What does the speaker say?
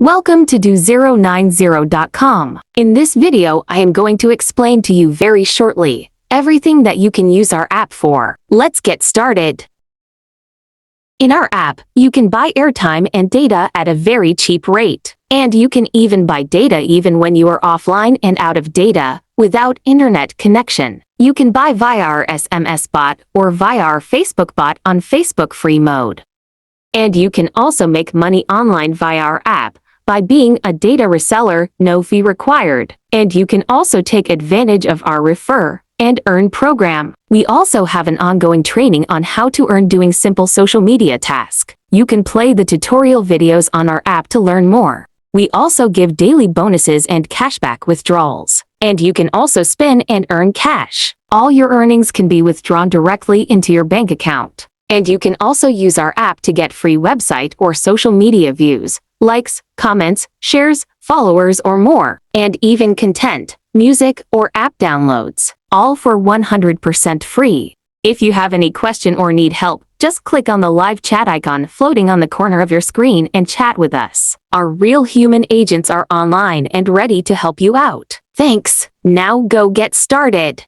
Welcome to do090.com. In this video, I am going to explain to you very shortly everything that you can use our app for. Let's get started. In our app, you can buy airtime and data at a very cheap rate. And you can even buy data even when you are offline and out of data, without internet connection. You can buy via our SMS bot or via our Facebook bot on Facebook free mode. And you can also make money online via our app by being a data reseller, no fee required. And you can also take advantage of our Refer and Earn program. We also have an ongoing training on how to earn doing simple social media tasks. You can play the tutorial videos on our app to learn more. We also give daily bonuses and cashback withdrawals. And you can also spin and earn cash. All your earnings can be withdrawn directly into your bank account. And you can also use our app to get free website or social media views, likes, comments, shares, followers, or more, and even content, music, or app downloads, all for 100% free. If you have any question or need help, just click on the live chat icon floating on the corner of your screen and chat with us. Our real human agents are online and ready to help you out. Thanks. Now go get started.